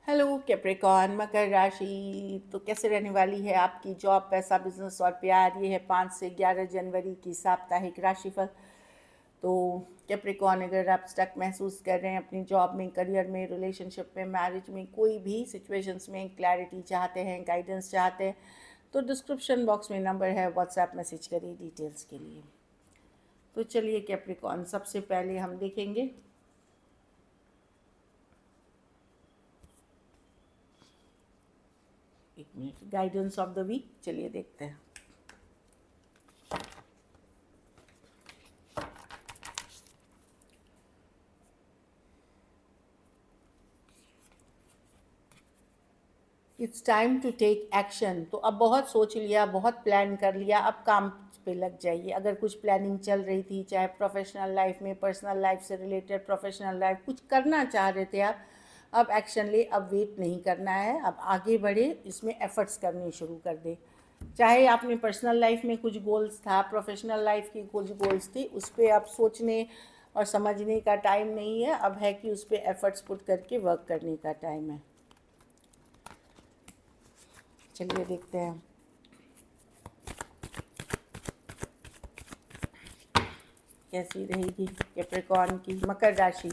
Hello Capricorn मकर राशि। तो कैसे रहने वाली है आपकी जॉब, पैसा, बिजनेस और प्यार। ये है 5 से 11 जनवरी की साप्ताहिक राशिफल। तो कैप्रिकॉर्न, अगर आप स्टक महसूस कर रहे हैं अपनी जॉब में, करियर में, रिलेशनशिप में, मैरिज में, कोई भी सिचुएशंस में क्लैरिटी चाहते हैं, गाइडेंस चाहते हैं, तो डिस्क्रिप्शन बॉक्स में नंबर है, व्हाट्सएप मैसेज करिए डिटेल्स के लिए। तो चलिए कैप्रिकॉर्न, सबसे पहले हम देखेंगे एक minute guidance of the week. चलिए देखते हैं। It's time to take action. तो अब बहुत सोच लिया, बहुत प्लान कर लिया, अब काम पे लग जाइए। अगर कुछ प्लानिंग चल रही थी, चाहे प्रोफेशनल लाइफ में, पर्सनल लाइफ से रिलेटेड, प्रोफेशनल लाइफ कुछ करना चाह रहे थे आप, अब एक्शन ले। अब वेट नहीं करना है, अब आगे बढ़े, इसमें एफर्ट्स करने शुरू कर दे। चाहे आपने पर्सनल लाइफ में कुछ गोल्स था, प्रोफेशनल लाइफ की कुछ गोल्स थी, उस पर आप सोचने और समझने का टाइम नहीं है। अब है कि उस पर एफर्ट्स पुट करके वर्क करने का टाइम है। चलिए देखते हैं कैसी रहेगी कैप्रिकॉर्न की मकर राशि।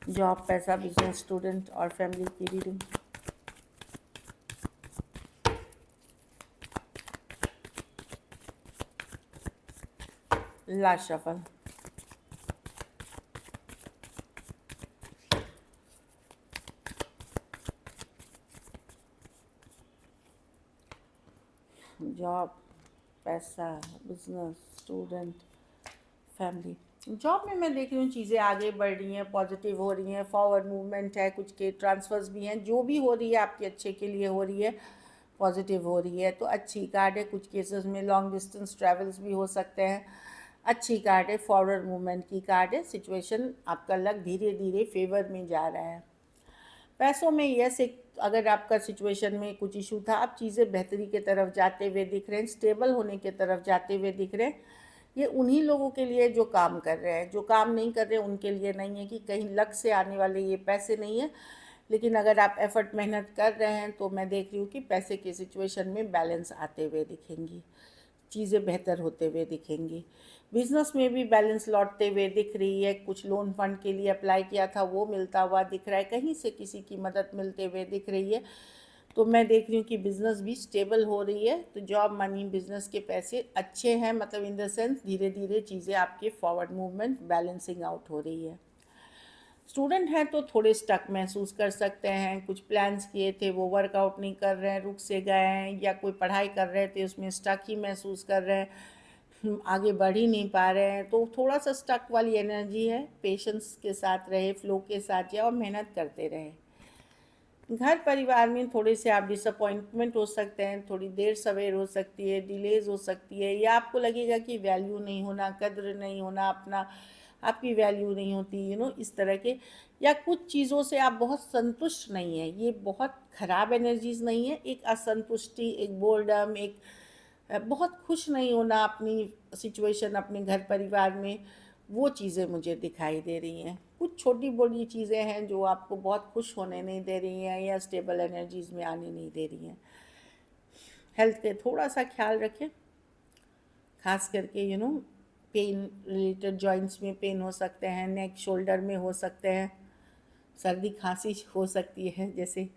जॉब, पैसा, बिजनेस, स्टूडेंट और फैमिली की रीडिंग। Last shuffle. जॉब, पैसा, बिजनेस, स्टूडेंट, फैमिली। जॉब में मैं देख रही हूँ चीज़ें आगे बढ़ रही हैं, पॉजिटिव हो रही हैं, फॉरवर्ड मूवमेंट है, कुछ के ट्रांसफर्स भी हैं, जो भी हो रही है आपके अच्छे के लिए हो रही है, पॉजिटिव हो रही है। तो अच्छी कार्ड है। कुछ केसेस में लॉन्ग डिस्टेंस ट्रैवल्स भी हो सकते हैं। अच्छी कार्ड है, फॉरवर्ड मूवमेंट की कार्ड है। सिचुएशन आपका लग धीरे धीरे फेवर में जा रहा है। पैसों में यस, एक अगर आपका सिचुएशन में कुछ इशू था, अब चीज़ें बेहतरी के तरफ जाते हुए दिख रहे हैं, स्टेबल होने के तरफ जाते हुए दिख रहे हैं। ये उन्हीं लोगों के लिए जो काम कर रहे हैं, जो काम नहीं कर रहे उनके लिए नहीं है कि कहीं लक से आने वाले ये पैसे नहीं है। लेकिन अगर आप एफर्ट मेहनत कर रहे हैं तो मैं देख रही हूँ कि पैसे की सिचुएशन में बैलेंस आते हुए दिखेंगी, चीज़ें बेहतर होते हुए दिखेंगी। बिजनेस में भी बैलेंस लौटते हुए दिख रही है। कुछ लोन फंड के लिए अप्लाई किया था वो मिलता हुआ दिख रहा है, कहीं से किसी की मदद मिलते हुए दिख रही है। तो मैं देख रही हूँ कि बिज़नेस भी स्टेबल हो रही है। तो जॉब, मनी, बिजनेस के पैसे अच्छे हैं, मतलब इन द सेंस धीरे धीरे चीज़ें आपके फॉरवर्ड मूवमेंट बैलेंसिंग आउट हो रही है। स्टूडेंट हैं तो थोड़े स्टक महसूस कर सकते हैं। कुछ प्लान्स किए थे वो वर्कआउट नहीं कर रहे हैं, रुक से गए हैं, या कोई पढ़ाई कर रहे थे उसमें स्टक ही महसूस कर रहे हैं, आगे बढ़ ही नहीं पा रहे हैं। तो थोड़ा सा स्टक वाली एनर्जी है। पेशेंस के साथ रहे, फ्लो के साथ जाए और मेहनत करते रहे। घर परिवार में थोड़े से आप डिसअपॉइंटमेंट हो सकते हैं, थोड़ी देर सवेर हो सकती है, डिलेज हो सकती है, या आपको लगेगा कि वैल्यू नहीं होना, कद्र नहीं होना, अपना आपकी वैल्यू नहीं होती, इस तरह के। या कुछ चीज़ों से आप बहुत संतुष्ट नहीं हैं। ये बहुत ख़राब एनर्जीज नहीं है, एक असंतुष्टि, एक बोर्डम, एक बहुत खुश नहीं होना अपनी सिचुएशन, अपने घर परिवार में, वो चीज़ें मुझे दिखाई दे रही हैं। कुछ छोटी बड़ी चीज़ें हैं जो आपको बहुत खुश होने नहीं दे रही हैं या स्टेबल एनर्जीज में आने नहीं दे रही हैं। हेल्थ के थोड़ा सा ख्याल रखें, खास करके पेन रिलेटेड, जॉइंट्स में पेन हो सकते हैं, नेक शोल्डर में हो सकते हैं, सर्दी खांसी हो सकती है। जैसे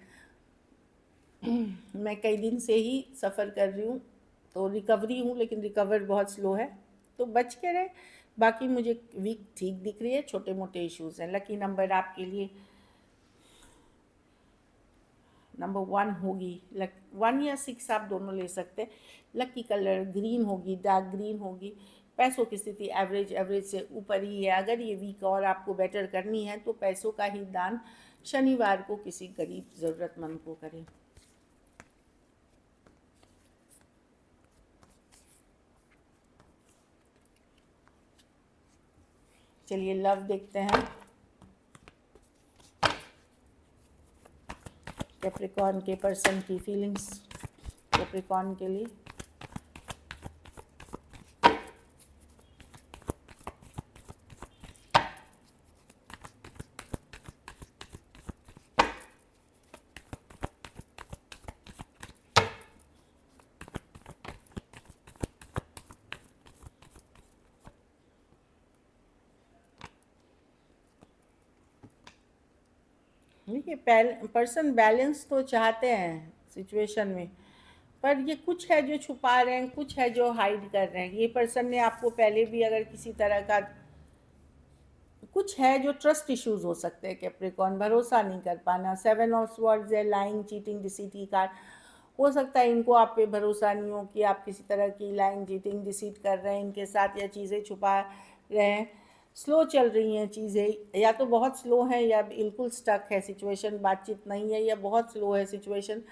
मैं कई दिन से ही सफ़र कर रही हूँ, तो रिकवरी हूँ, लेकिन रिकवर बहुत स्लो है, तो बच के रहे। बाकी मुझे वीक ठीक दिख रही है, छोटे मोटे इश्यूज़ हैं। लकी नंबर आपके लिए नंबर 1 होगी। 1 या 6 आप दोनों ले सकते हैं। लकी कलर ग्रीन होगी, डार्क ग्रीन होगी। पैसों की स्थिति एवरेज, एवरेज से ऊपर ही है। अगर ये वीक और आपको बेटर करनी है तो पैसों का ही दान शनिवार को किसी गरीब ज़रूरतमंद को करें। चलिए लव देखते हैं कैप्रिकॉर्न के पर्सन की फीलिंग्स कैप्रिकॉर्न के लिए। देखिए, पर्सन बैलेंस तो चाहते हैं सिचुएशन में, पर ये कुछ है जो छुपा रहे हैं, कुछ है जो हाइड कर रहे हैं। ये पर्सन ने आपको पहले भी अगर किसी तरह का कुछ है जो ट्रस्ट इश्यूज हो सकते हैं, कैप्रिकॉर्न भरोसा नहीं कर पाना, 7 ऑफ स्वॉर्ड्स है, लाइंग, चीटिंग, डिसीट की कार्ड। हो सकता है इनको आप पे भरोसा नहीं हो कि आप किसी तरह की लाइंग, चीटिंग, डिसीट कर रहे हैं इनके साथ, या चीज़ें छुपा रहे हैं। स्लो चल रही हैं चीज़ें, या तो बहुत स्लो है या बिल्कुल स्टक है सिचुएशन, बातचीत नहीं है, या बहुत स्लो है सिचुएशन,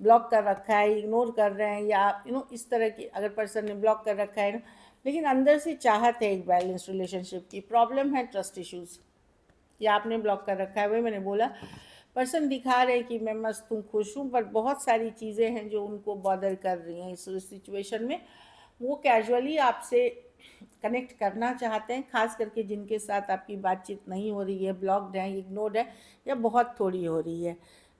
ब्लॉक कर रखा है, इग्नोर कर रहे हैं, या इस तरह की अगर पर्सन ने ब्लॉक कर रखा है लेकिन अंदर से चाहत है एक बैलेंस रिलेशनशिप की। प्रॉब्लम है ट्रस्ट इश्यूज़, या आपने ब्लॉक कर रखा है। वही मैंने बोला, पर्सन दिखा रहे हैं कि मैं मस्त हूँ, खुश हूँ, पर बहुत सारी चीज़ें हैं जो उनको बॉदर कर रही हैं इस सिचुएशन में। वो कैजुअली आपसे कनेक्ट करना चाहते हैं, खास करके जिनके साथ आपकी बातचीत नहीं हो रही है, ब्लॉक्ड है, इग्नोर्ड है, या बहुत थोड़ी हो रही है।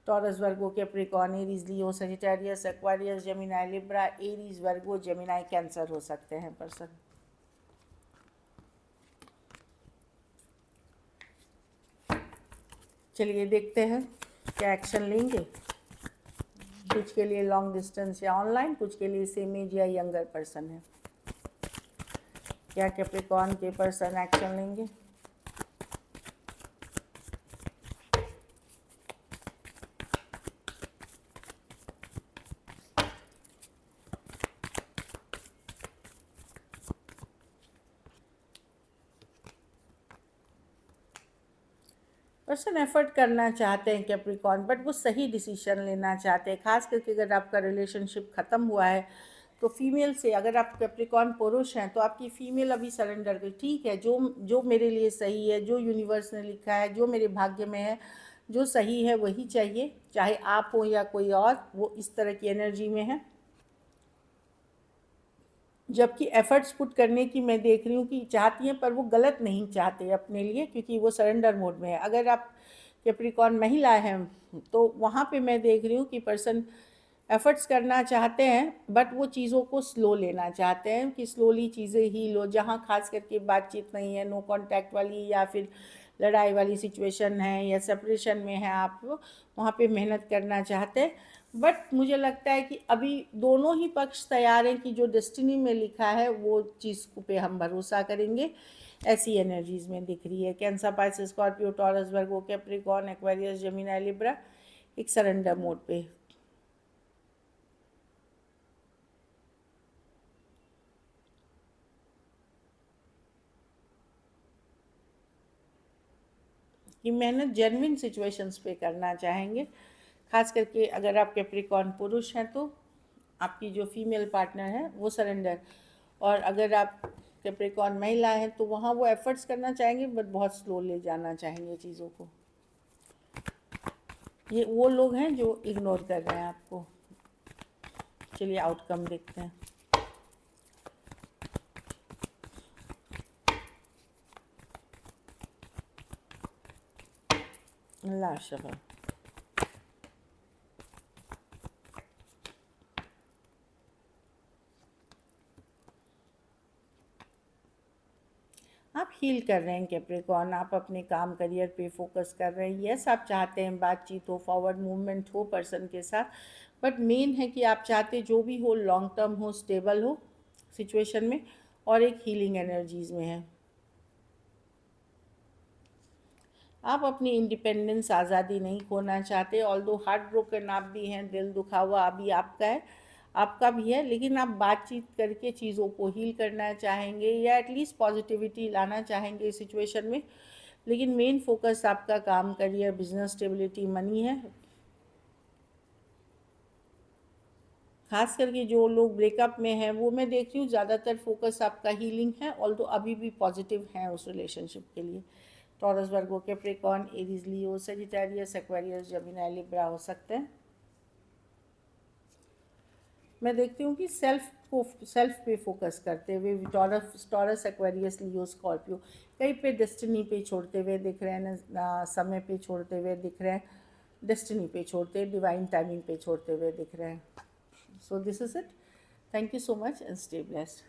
Taurus, Virgo, Capricorn, Aries, Leo, Sagittarius, Aquarius, Gemini, Libra, Aries, Virgo, Gemini, Cancer हो सकते हैं पर्सन। चलिए देखते हैं क्या एक्शन लेंगे। कुछ के लिए लॉन्ग डिस्टेंस या ऑनलाइन, कुछ के लिए सेम एज या यंगर पर्सन है। क्या कैप्रिकॉर्न के पर्सन एक्शन लेंगे? पर्सन एफर्ट करना चाहते हैं कैप्रिकॉर्न, बट वो सही डिसीजन लेना चाहते हैं। खास करके अगर आपका रिलेशनशिप ख़त्म हुआ है तो फीमेल से, अगर आप कैप्रिकॉर्न पुरुष हैं तो आपकी फीमेल अभी सरेंडर कर, ठीक है, जो जो मेरे लिए सही है, जो यूनिवर्स ने लिखा है, जो मेरे भाग्य में है, जो सही है वही चाहिए, चाहे आप हो या कोई और, वो इस तरह की एनर्जी में है। जबकि एफर्ट्स पुट करने की मैं देख रही हूँ कि चाहती हैं, पर वो गलत नहीं चाहते अपने लिए, क्योंकि वो सरेंडर मोड में है। अगर आप कैप्रिकॉर्न महिला हैं तो वहाँ पे मैं देख रही हूँ कि पर्सन एफर्ट्स करना चाहते हैं, बट वो चीज़ों को स्लो लेना चाहते हैं, कि स्लोली चीज़ें ही लो। जहाँ खास करके बातचीत नहीं है, नो कांटेक्ट वाली या फिर लड़ाई वाली सिचुएशन है, या सेपरेशन में है आप, वहाँ पे मेहनत करना चाहते हैं। बट मुझे लगता है कि अभी दोनों ही पक्ष तैयार हैं कि जो डेस्टिनी में लिखा है वो चीज़ पे हम भरोसा करेंगे। ऐसी एनर्जीज में दिख रही है। Cancer, Pisces, Scorpio, taurus, Virgo, Capricorn, Aquarius, Gemini, Libra एक सरेंडर मोड पे। कि मेहनत जेन्युइन सिचुएशंस पे करना चाहेंगे। खास करके अगर आप कैप्रिकॉर्न पुरुष हैं तो आपकी जो फीमेल पार्टनर है वो सरेंडर, और अगर आप कैप्रिकॉर्न महिला हैं तो वहाँ वो एफर्ट्स करना चाहेंगे, बट बहुत स्लो ले जाना चाहेंगे चीज़ों को। ये वो लोग हैं जो इग्नोर कर रहे हैं आपको। चलिए आउटकम देखते हैं। लास्ट सफर, आप हील कर रहे हैं कैप्रिकॉर्न, आप अपने काम, करियर पे फोकस कर रहे हैं। यस, आप चाहते हैं बातचीत हो, फॉरवर्ड मूवमेंट हो पर्सन के साथ, बट मेन है कि आप चाहते जो भी हो लॉन्ग टर्म हो, स्टेबल हो सिचुएशन में, और एक हीलिंग एनर्जीज में है। आप अपनी इंडिपेंडेंस, आज़ादी नहीं खोना चाहते। ऑल्दो हार्ट ब्रोकन आप भी हैं, दिल दुखा हुआ अभी आपका है, आपका भी है, लेकिन आप बातचीत करके चीज़ों को हील करना चाहेंगे, या एटलीस्ट पॉजिटिविटी लाना चाहेंगे इस सिचुएशन में। लेकिन मेन फोकस आपका काम, करियर, बिजनेस, स्टेबिलिटी, मनी है। खास करके जो लोग ब्रेकअप में हैं वो मैं देख रही हूँ ज़्यादातर फोकस आपका हीलिंग है, ऑल्दो अभी भी पॉजिटिव हैं उस रिलेशनशिप के लिए। Taurus, Virgo, Capricorn, Aries, Leo, Sagittarius, Aquarius, Gemini, Libra हो सकते हैं। मैं देखती हूँ कि सेल्फ पे फोकस करते हुए टॉरस, एक्वेरियस, लियो, स्कॉर्पियो कहीं पे डेस्टिनी पे छोड़ते हुए दिख रहे हैं, समय पे छोड़ते हुए दिख रहे हैं, डेस्टिनी पे छोड़ते, डिवाइन टाइमिंग पे छोड़ते हुए दिख रहे हैं। So this is it. Thank you so much and stay blessed.